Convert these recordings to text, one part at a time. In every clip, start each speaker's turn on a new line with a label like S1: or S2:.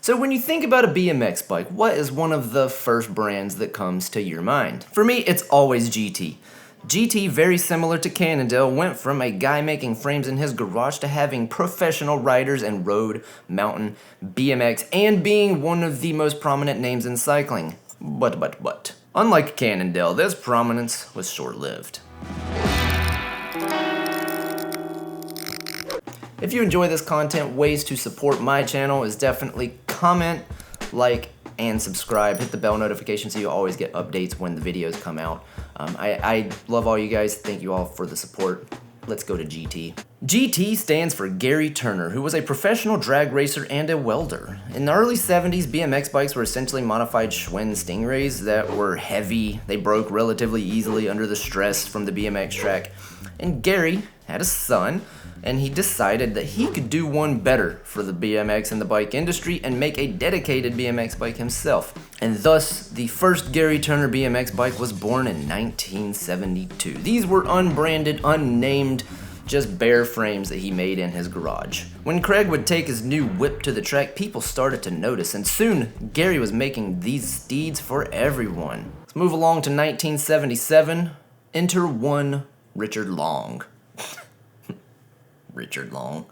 S1: So when you think about a BMX bike, what is one of the first brands that comes to your mind? For me, it's always GT. GT, very similar to Cannondale, went from a guy making frames in his garage to having professional riders in road, mountain, BMX, and being one of the most prominent names in cycling. But. Unlike Cannondale, this prominence was short-lived. If you enjoy this content, ways to support my channel is definitely comment, like, and subscribe. Hit the bell notification so you always get updates when the videos come out. I love all you guys. Thank you all for the support. Let's go to GT. GT stands for Gary Turner, who was a professional drag racer and a welder. In the early 70s, BMX bikes were essentially modified Schwinn Stingrays that were heavy. They broke relatively easily under the stress from the BMX track. And Gary had a son, and he decided that he could do one better for the BMX and the bike industry and make a dedicated BMX bike himself. And thus, the first Gary Turner BMX bike was born in 1972. These were unbranded, unnamed, just bare frames that he made in his garage. When Craig would take his new whip to the track, people started to notice, and soon, Gary was making these steeds for everyone. Let's move along to 1977. Enter one Richard Long. Richard Long.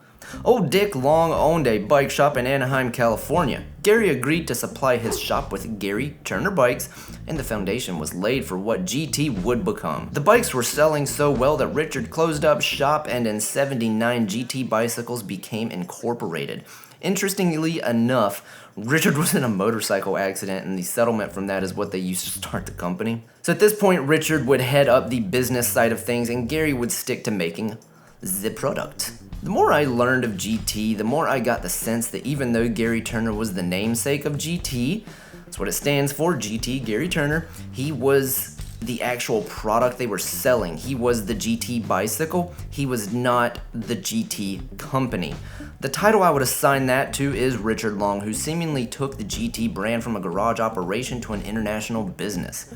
S1: Old Dick Long owned a bike shop in Anaheim, California. Gary agreed to supply his shop with Gary Turner bikes, and the foundation was laid for what GT would become. The bikes were selling so well that Richard closed up shop, and in '79 GT Bicycles became incorporated. Interestingly enough, Richard was in a motorcycle accident, and the settlement from that is what they used to start the company. So at this point, Richard would head up the business side of things, and Gary would stick to making the product. The more I learned of GT, the more I got the sense that even though Gary Turner was the namesake of GT, that's what it stands for, GT, Gary Turner, he was the actual product they were selling. He was the GT bicycle. He was not the GT company. The title I would assign that to is Richard Long, who seemingly took the GT brand from a garage operation to an international business.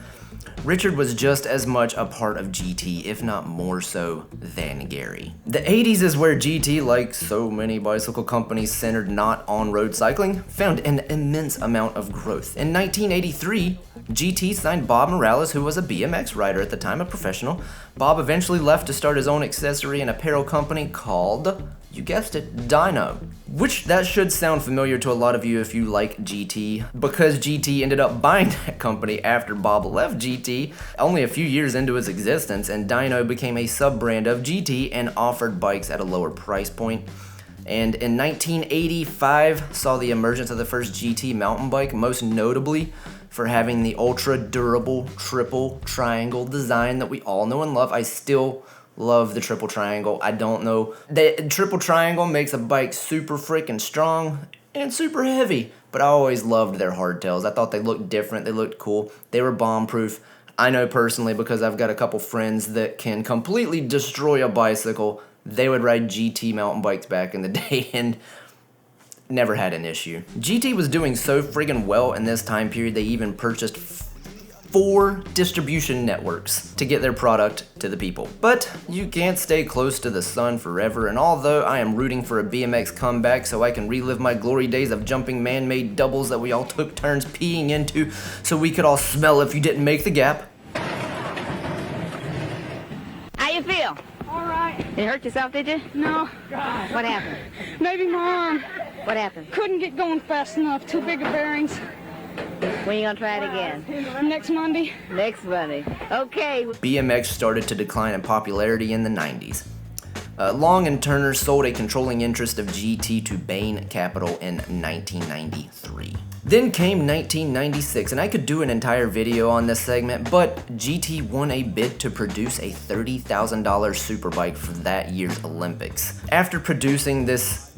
S1: Richard was just as much a part of GT, if not more so, than Gary. The 80s is where GT, like so many bicycle companies centered not on road cycling, found an immense amount of growth. In 1983, GT signed Bob Morales, who was a BMX rider at the time, a professional. Bob eventually left to start his own accessory and apparel company called, you guessed it, Dyno. Which that should sound familiar to a lot of you if you like GT, because GT ended up buying that company after Bob left GT only a few years into its existence, and Dyno became a sub-brand of GT and offered bikes at a lower price point. And in 1985 saw the emergence of the first GT mountain bike, most notably for having the ultra durable triple triangle design that we all know and love. I still love the triple triangle. I don't know. The triple triangle makes a bike super freaking strong and super heavy, but I always loved their hardtails. I thought they looked different. They looked cool. They were bomb-proof. I know personally because I've got a couple friends that can completely destroy a bicycle. They would ride GT mountain bikes back in the day and never had an issue. GT was doing so friggin' well in this time period, they even purchased 4 distribution networks to get their product to the people. But you can't stay close to the sun forever, and although I am rooting for a BMX comeback so I can relive my glory days of jumping man-made doubles that we all took turns peeing into so we could all smell if you didn't make the gap.
S2: How you feel?
S3: All right.
S2: You hurt yourself, did you?
S3: No.
S2: What happened?
S3: Maybe my arm.
S2: What happened?
S3: Couldn't get going fast enough. Too big of bearings.
S2: When are you gonna try it again?
S3: Next Monday.
S2: Next Monday. Okay.
S1: BMX started to decline in popularity in the 90s. Long and Turner sold a controlling interest of GT to Bain Capital in 1993. Then came 1996, and I could do an entire video on this segment, but GT won a bid to produce a $30,000 superbike for that year's Olympics. After producing this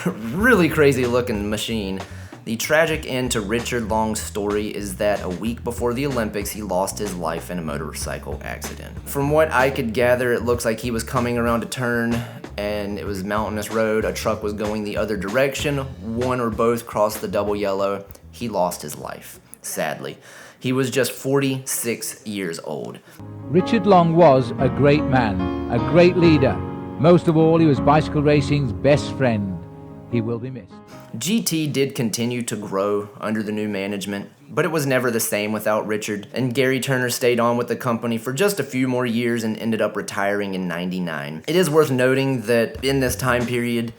S1: really crazy looking machine, the tragic end to Richard Long's story is that a week before the Olympics, he lost his life in a motorcycle accident. From what I could gather, it looks like he was coming around a turn and it was mountainous road. A truck was going the other direction. One or both crossed the double yellow. He lost his life, sadly. He was just 46 years old.
S4: Richard Long was a great man, a great leader. Most of all, he was bicycle racing's best friend. He will be missed.
S1: GT did continue to grow under the new management, but it was never the same without Richard, and Gary Turner stayed on with the company for just a few more years and ended up retiring in '99. It is worth noting that in this time period,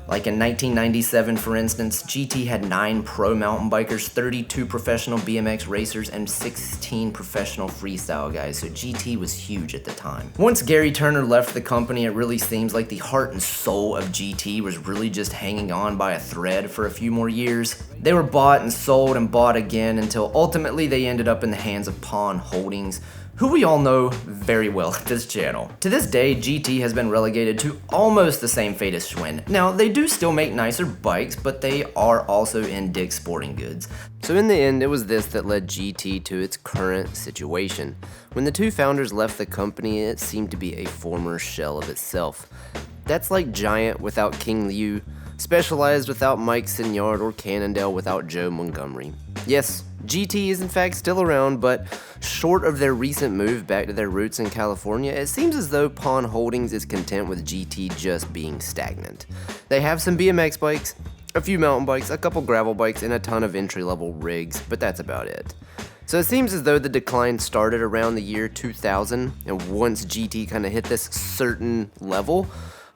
S1: like in 1997, for instance, GT had 9 pro mountain bikers, 32 professional BMX racers, and 16 professional freestyle guys, so GT was huge at the time. Once Gary Turner left the company, it really seems like the heart and soul of GT was really just hanging on by a thread for a few more years. They were bought and sold and bought again until ultimately they ended up in the hands of Pawn Holdings, who we all know very well at this channel. To this day, GT has been relegated to almost the same fate as Schwinn. Now, they do still make nicer bikes, but they are also in Dick's Sporting Goods. So in the end, it was this that led GT to its current situation. When the two founders left the company, it seemed to be a former shell of itself. That's like Giant without King Liu, Specialized without Mike Signard, or Cannondale without Joe Montgomery. Yes, GT is in fact still around, but short of their recent move back to their roots in California, it seems as though Pawn Holdings is content with GT just being stagnant. They have some BMX bikes, a few mountain bikes, a couple gravel bikes, and a ton of entry-level rigs, but that's about it. So it seems as though the decline started around the year 2000, and once GT kind of hit this certain level,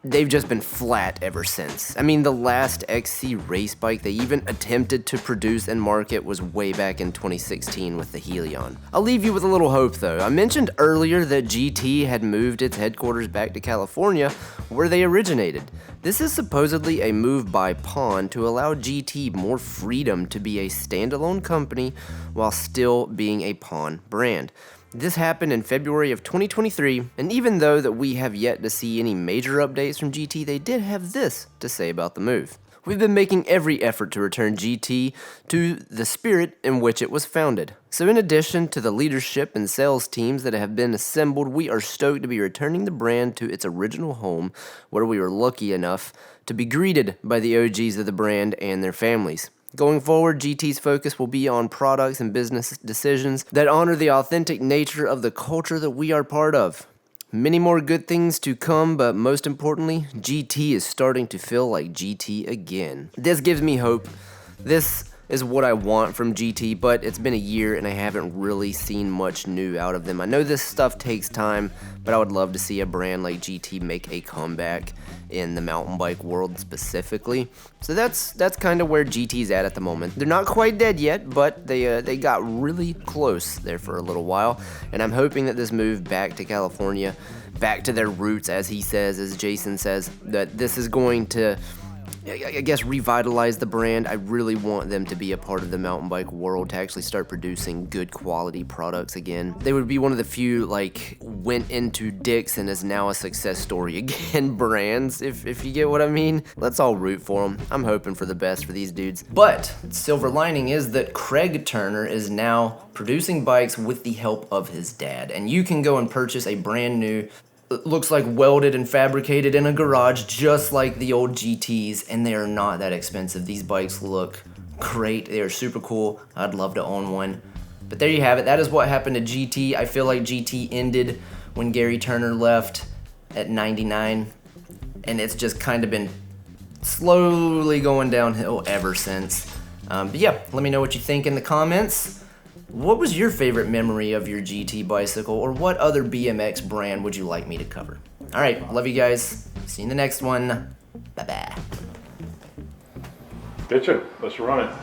S1: they've just been flat ever since. I mean, the last XC race bike they even attempted to produce and market was way back in 2016 with the Helion. I'll leave you with a little hope though. I mentioned earlier that GT had moved its headquarters back to California, where they originated. This is supposedly a move by Pawn to allow GT more freedom to be a standalone company while still being a Pawn brand. This happened in February of 2023, and even though that we have yet to see any major updates from GT, they did have this to say about the move. We've been making every effort to return GT to the spirit in which it was founded. So in addition to the leadership and sales teams that have been assembled, we are stoked to be returning the brand to its original home, where we were lucky enough to be greeted by the OGs of the brand and their families. Going forward, GT's focus will be on products and business decisions that honor the authentic nature of the culture that we are part of. Many more good things to come, but most importantly, GT is starting to feel like GT again. This gives me hope. This is what I want from GT, but it's been a year and I haven't really seen much new out of them. I know this stuff takes time, but I would love to see a brand like GT make a comeback in the mountain bike world specifically. So that's kind of where GT's at the moment. They're not quite dead yet, but they got really close there for a little while, and I'm hoping that this move back to California, back to their roots, as he says, as Jason says, that this is going to, I guess, revitalize the brand. I really want them to be a part of the mountain bike world, to actually start producing good quality products again. They would be one of the few, like, went into Dick's and is now a success story again brands, if you get what I mean. Let's all root for them. I'm hoping for the best for these dudes. But silver lining is that Craig Turner is now producing bikes with the help of his dad, and you can go and purchase a brand new, looks like welded and fabricated in a garage, just like the old GTs, and they are not that expensive. These bikes look great. They are super cool. I'd love to own one. But there you have it. That is what happened to GT. I feel like GT ended when Gary Turner left at 99, and it's just kind of been slowly going downhill ever since. But yeah, let me know what you think in the comments. What was your favorite memory of your GT bicycle, or what other BMX brand would you like me to cover? All right, love you guys. See you in the next one. Bye-bye.
S5: Ditch it. Let's run it.